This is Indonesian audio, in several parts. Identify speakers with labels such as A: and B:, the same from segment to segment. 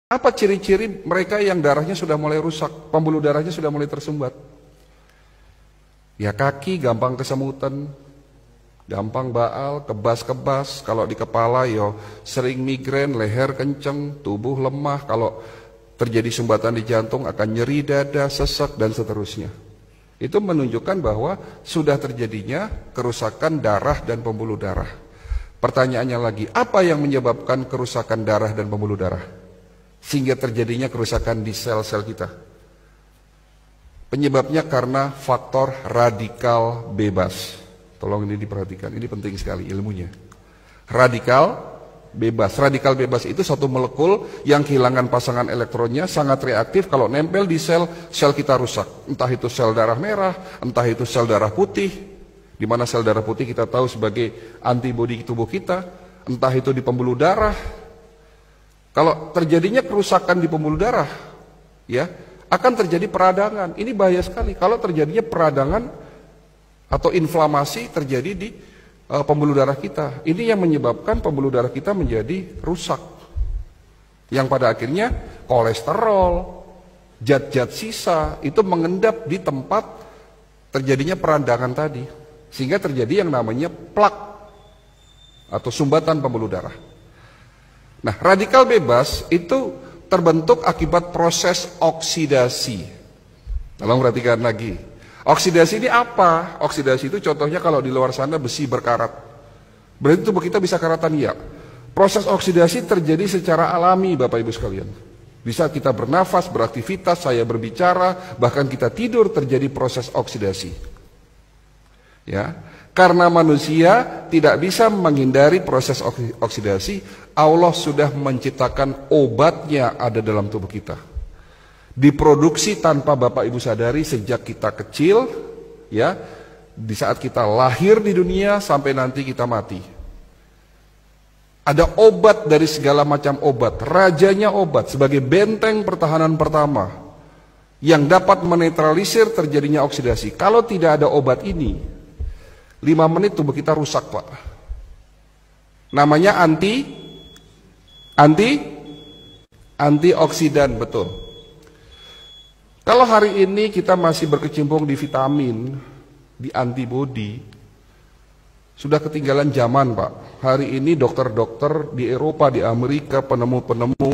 A: Apa ciri-ciri mereka yang darahnya sudah mulai rusak, pembuluh darahnya sudah mulai tersumbat? Ya kaki gampang kesemutan, gampang baal, kebas-kebas, kalau di kepala yo sering migrain, leher kenceng, tubuh lemah, kalau terjadi sumbatan di jantung akan nyeri dada, sesak dan seterusnya. Itu menunjukkan bahwa sudah terjadinya kerusakan darah dan pembuluh darah. Pertanyaannya lagi, apa yang menyebabkan kerusakan darah dan pembuluh darah? Sehingga terjadinya kerusakan di sel-sel kita. Penyebabnya karena faktor radikal bebas. Tolong ini diperhatikan, ini penting sekali ilmunya. Radikal bebas. Radikal bebas itu satu molekul yang kehilangan pasangan elektronnya, sangat reaktif kalau nempel di sel, sel kita rusak. Entah itu sel darah merah, entah itu sel darah putih, di mana sel darah putih kita tahu sebagai antibodi tubuh kita, entah itu di pembuluh darah. Kalau terjadinya kerusakan di pembuluh darah, ya akan terjadi peradangan. Ini bahaya sekali. Kalau terjadinya peradangan atau inflamasi terjadi di pembuluh darah kita, ini yang menyebabkan pembuluh darah kita menjadi rusak. Yang pada akhirnya kolesterol, zat-zat sisa itu mengendap di tempat terjadinya peradangan tadi, sehingga terjadi yang namanya plak atau sumbatan pembuluh darah. Nah, radikal bebas itu terbentuk akibat proses oksidasi. Tolong perhatikan lagi. Oksidasi ini apa? Oksidasi itu contohnya kalau di luar sana besi berkarat. Berarti tubuh kita bisa karatan, ya. Proses oksidasi terjadi secara alami, Bapak Ibu sekalian. Bisa kita bernafas, beraktivitas, saya berbicara, bahkan kita tidur terjadi proses oksidasi. Ya. Karena manusia tidak bisa menghindari proses oksidasi, Allah sudah menciptakan obatnya ada dalam tubuh kita. Diproduksi tanpa Bapak Ibu sadari sejak kita kecil, ya, di saat kita lahir di dunia sampai nanti kita mati. Ada obat dari segala macam obat, rajanya obat sebagai benteng pertahanan pertama yang dapat menetralisir terjadinya oksidasi. Kalau tidak ada obat ini, 5 menit tubuh kita rusak, Pak. Namanya antioksidan, betul. Kalau hari ini kita masih berkecimpung di vitamin, di antibodi, sudah ketinggalan zaman, Pak. Hari ini dokter-dokter di Eropa, di Amerika, penemu-penemu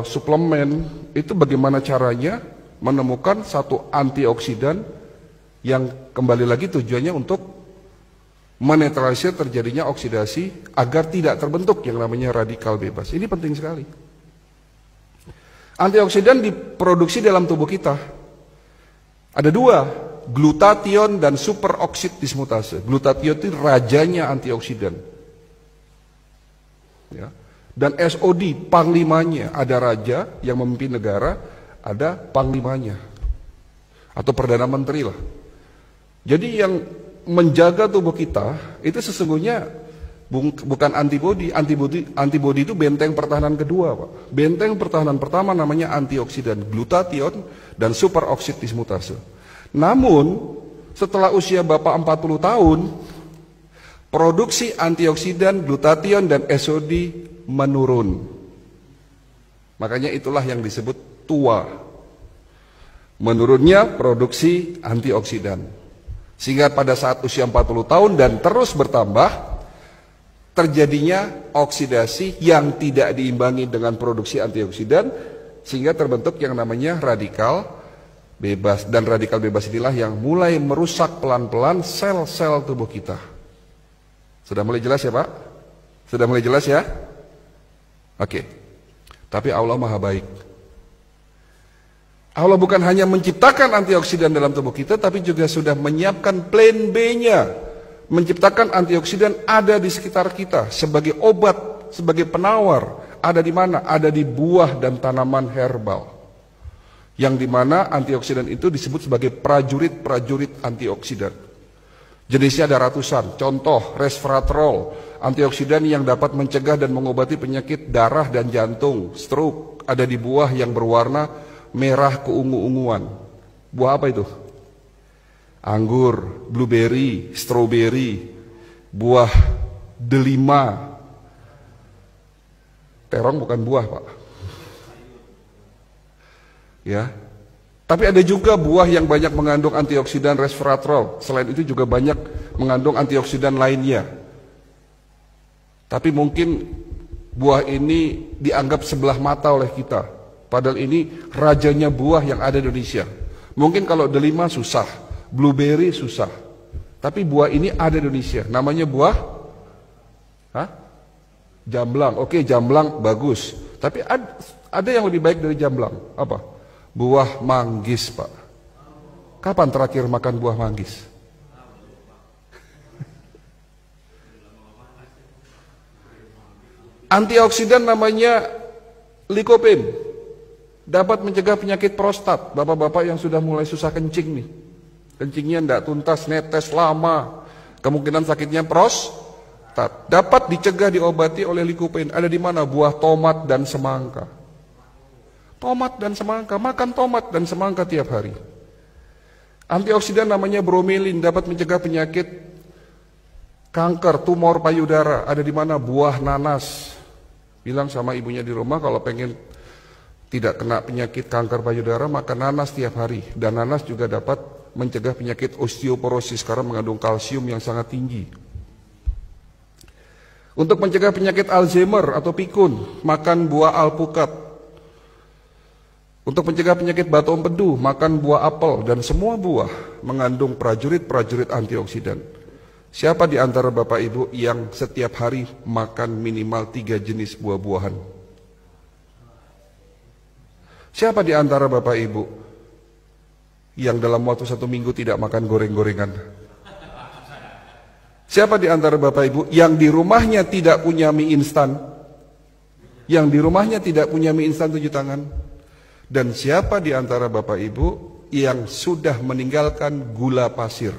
A: suplemen, itu bagaimana caranya menemukan satu antioksidan yang kembali lagi tujuannya untuk menetralisir terjadinya oksidasi agar tidak terbentuk yang namanya radikal bebas. Ini penting sekali. Antioksidan diproduksi dalam tubuh kita. Ada 2, glutathione dan superoksid dismutase. Glutathione itu rajanya antioksidan. Ya. Dan SOD, panglimanya. Ada raja yang memimpin negara, ada panglimanya. Atau perdana menteri lah. Jadi yang menjaga tubuh kita itu sesungguhnya bukan antibodi. Antibodi itu benteng pertahanan kedua, Pak. Benteng pertahanan pertama namanya antioksidan, glutathione dan superoksid dismutase. Namun setelah usia Bapak 40 tahun, produksi antioksidan, glutathione dan SOD menurun. Makanya itulah yang disebut tua. Menurunnya produksi antioksidan. Sehingga pada saat usia 40 tahun dan terus bertambah, terjadinya oksidasi yang tidak diimbangi dengan produksi antioksidan, sehingga terbentuk yang namanya radikal bebas. Dan radikal bebas inilah yang mulai merusak pelan-pelan sel-sel tubuh kita. Sudah mulai jelas ya, Pak? Sudah mulai jelas ya? Oke. Tapi Allah Maha Baik. Allah bukan hanya menciptakan antioksidan dalam tubuh kita, tapi juga sudah menyiapkan plan B-nya. Menciptakan antioksidan ada di sekitar kita sebagai obat, sebagai penawar. Ada di mana? Ada di buah dan tanaman herbal. Yang di mana antioksidan itu disebut sebagai prajurit-prajurit antioksidan. Jenisnya ada ratusan. Contoh, resveratrol, antioksidan yang dapat mencegah dan mengobati penyakit darah dan jantung, stroke. Ada di buah yang berwarna merah keungu-unguan. Buah apa itu? Anggur, blueberry, strawberry, buah delima. Terong bukan buah, Pak. Ya. Tapi ada juga buah yang banyak mengandung antioksidan resveratrol. Selain itu juga banyak mengandung antioksidan lainnya. Tapi mungkin buah ini dianggap sebelah mata oleh kita. Padahal ini rajanya buah yang ada di Indonesia. Mungkin kalau delima susah, blueberry susah. Tapi buah ini ada di Indonesia. Namanya buah jamblang. Oke, jamblang bagus. Tapi ada yang lebih baik dari jamblang. Apa? Buah manggis, Pak. Kapan terakhir makan buah manggis? Antioksidan namanya lycopene. Dapat mencegah penyakit prostat. Bapak-bapak yang sudah mulai susah kencing nih. Kencingnya tidak tuntas, netes lama. Kemungkinan sakitnya prostat. Dapat dicegah, diobati oleh lycopene. Ada di mana? Buah tomat dan semangka. Tomat dan semangka. Makan tomat dan semangka tiap hari. Antioksidan namanya bromelin. Dapat mencegah penyakit kanker, tumor payudara. Ada di mana? Buah nanas. Bilang sama ibunya di rumah kalau pengen tidak kena penyakit kanker payudara, makan nanas tiap hari. Dan nanas juga dapat mencegah penyakit osteoporosis karena mengandung kalsium yang sangat tinggi. Untuk mencegah penyakit Alzheimer atau pikun, makan buah alpukat. Untuk mencegah penyakit batu empedu, makan buah apel. Dan semua buah mengandung prajurit-prajurit antioksidan. Siapa di antara Bapak Ibu yang setiap hari makan minimal 3 jenis buah-buahan? Siapa di antara Bapak Ibu yang dalam waktu 1 minggu tidak makan goreng-gorengan? Siapa di antara Bapak Ibu yang di rumahnya tidak punya mie instan? Yang di rumahnya tidak punya mie instan, tunjuk tangan. Dan siapa di antara Bapak Ibu yang sudah meninggalkan gula pasir?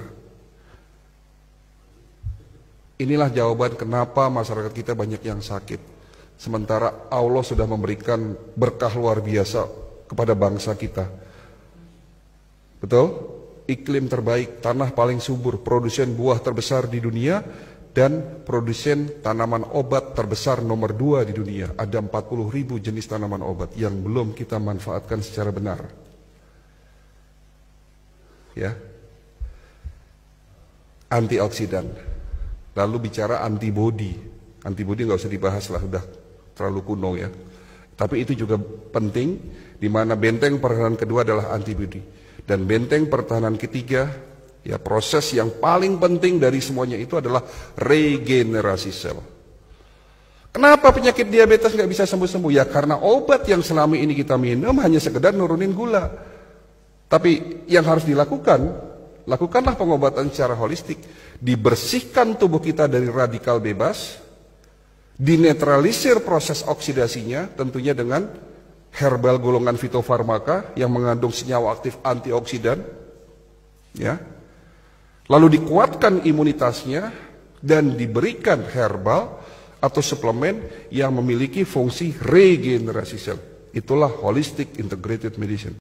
A: Inilah jawaban kenapa masyarakat kita banyak yang sakit. Sementara Allah sudah memberikan berkah luar biasa kepada bangsa kita. Betul? Iklim terbaik, tanah paling subur, produsen buah terbesar di dunia, dan produsen tanaman obat terbesar nomor 2 di dunia. Ada 40.000 jenis tanaman obat yang belum kita manfaatkan secara benar. Ya. Antioksidan. Lalu bicara antibodi. Antibodi nggak usah dibahas lah, sudah terlalu kuno ya. Tapi itu juga penting, di mana benteng pertahanan kedua adalah antibodi. Dan benteng pertahanan ketiga, ya proses yang paling penting dari semuanya itu adalah regenerasi sel. Kenapa penyakit diabetes nggak bisa sembuh-sembuh? Ya karena obat yang selama ini kita minum hanya sekedar nurunin gula. Tapi yang harus dilakukan, lakukanlah pengobatan secara holistik. Dibersihkan tubuh kita dari radikal bebas, dinetralisir proses oksidasinya, tentunya dengan herbal golongan fitofarmaka yang mengandung senyawa aktif antioksidan, ya. Lalu dikuatkan imunitasnya dan diberikan herbal atau suplemen yang memiliki fungsi regenerasi sel. Itulah holistic integrated medicine.